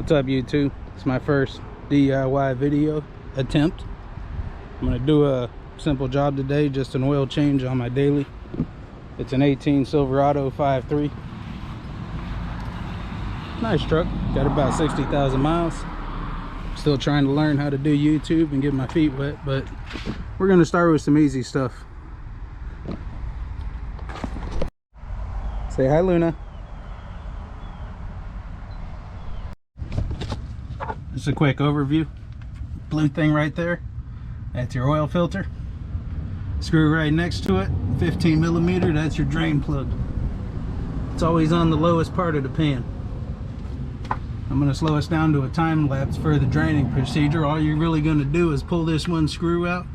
What's up, YouTube? It's my first DIY video attempt. I'm gonna do a simple job today, just an oil change on my daily. It's an 18 Silverado 5.3. Nice truck, got about 60,000 miles. Still trying to learn how to do YouTube and get my feet wet, but we're gonna start with some easy stuff. Say hi, Luna. Just a quick overview. Blue thing right there, that's your oil filter. Screw right next to it, 15 millimeter, that's your drain plug. It's always on the lowest part of the pan. I'm going to slow us down to a time lapse for the draining procedure. All you're really going to do is pull this one screw out,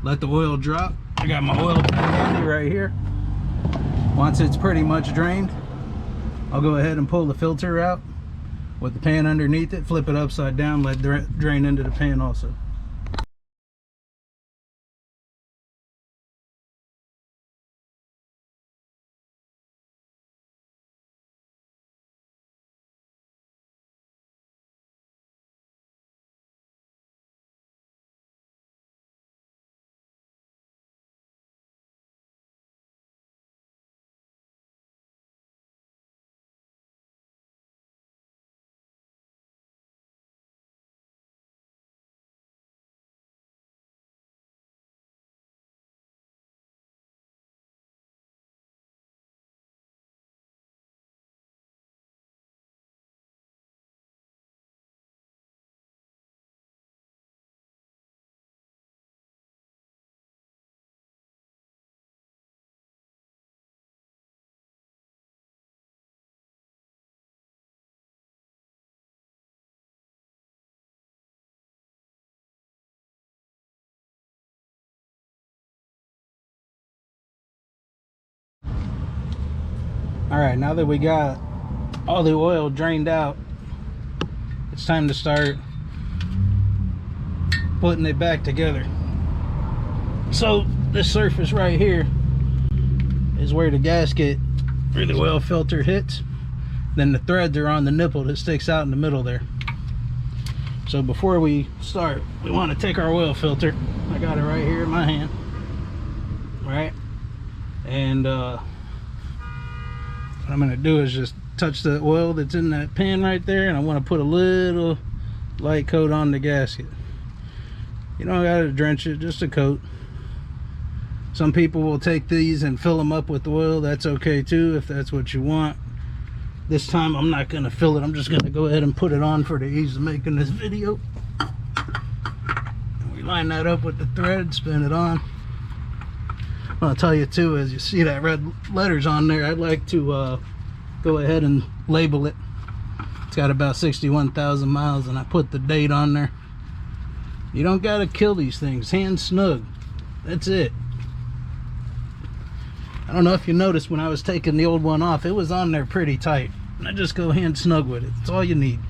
let the oil drop. I got my oil pan handy right here. Once it's pretty much drained, I'll go ahead and pull the filter out with the pan underneath it, flip it upside down, let it drain into the pan also. Alright, now that we got all the oil drained out, it's time to start putting it back together. So this surface right here is where the gasket or the oil filter hits. Then the threads are on the nipple that sticks out in the middle there. So before we start, we want to take our oil filter. I got it right here in my hand, right? And what I'm going to do is just touch the oil that's in that pan right there, and I want to put a little light coat on the gasket. You don't got to drench it, just a coat. Some people will take these and fill them up with oil. That's okay too, if that's what you want. This time I'm not going to fill it. I'm just going to go ahead and put it on for the ease of making this video. We line that up with the thread, spin it on. I'll tell you too, as you see that red letters on there, I'd like to go ahead and label it. It's got about 61,000 miles, and I put the date on there. You don't got to kill these things, hand snug. That's it. I don't know if you noticed when I was taking the old one off, it was on there pretty tight. And I just go hand snug with it. That's all you need.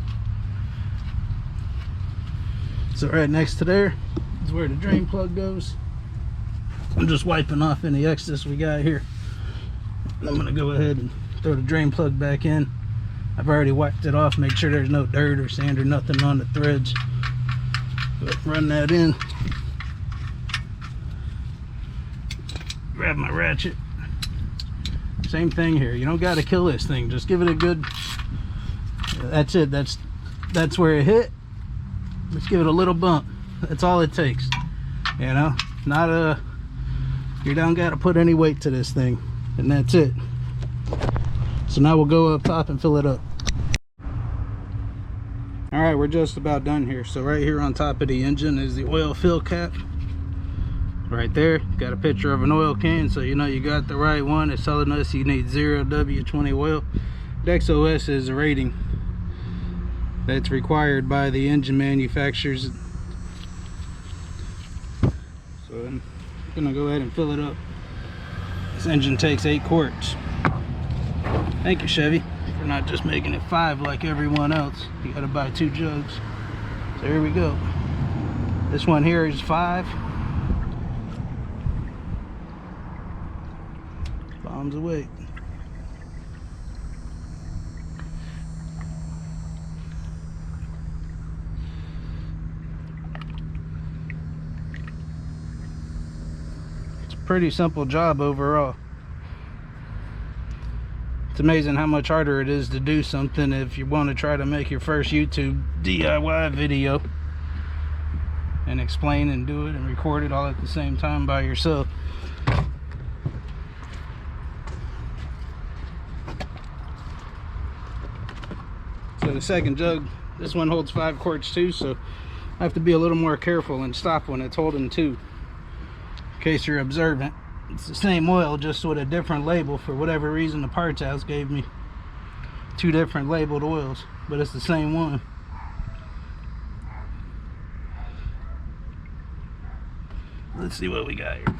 So right next to there is where the drain plug goes. I'm just wiping off any excess we got here. And I'm going to go ahead and throw the drain plug back in. I've already wiped it off, make sure there's no dirt or sand or nothing on the threads. But run that in. Grab my ratchet. Same thing here. You don't got to kill this thing. Just give it a good... That's it. That's where it hit. Just give it a little bump. That's all it takes. You know? Not a... You don't got to put any weight to this thing, and that's it. So now we'll go up top and fill it up. All right, we're just about done here. So right here on top of the engine is the oil fill cap. Right there, got a picture of an oil can, so you know you got the right one. It's telling us you need 0W20 oil. DexOS is a rating that's required by the engine manufacturers. So I'm gonna go ahead and fill it up. This engine takes 8 quarts. Thank you, Chevy, for not just making it 5 like everyone else. You gotta buy 2 jugs. So here we go. This one here is 5. Bombs away. pretty simple job overall. It's amazing how much harder it is to do something if you want to try to make your first YouTube DIY video and explain and do it and record it all at the same time by yourself. So the second jug, this one holds 5 quarts too, so I have to be a little more careful and stop when it's holding 2, in case you're observant. It's the same oil, just with a different label. For whatever reason, the parts house gave me 2 different labeled oils, but it's the same one. Let's see what we got here.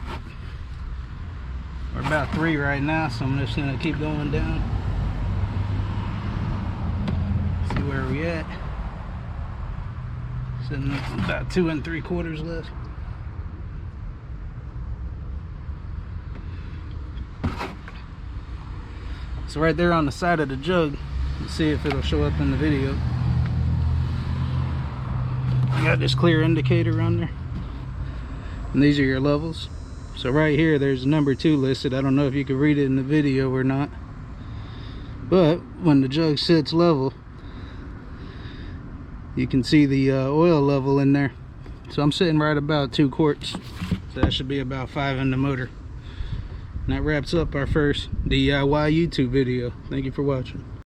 We're about 3 right now, so I'm just gonna keep going down. See where we at. Sitting at about 2 3/4 left. So right there on the side of the jug, let's see if it'll show up in the video. I got this clear indicator on there, and these are your levels. So right here there's number 2 listed. I don't know if you can read it in the video or not, but when the jug sits level, you can see the oil level in there. So I'm sitting right about 2 quarts, so that should be about 5 in the motor. And that wraps up our first DIY YouTube video. Thank you for watching.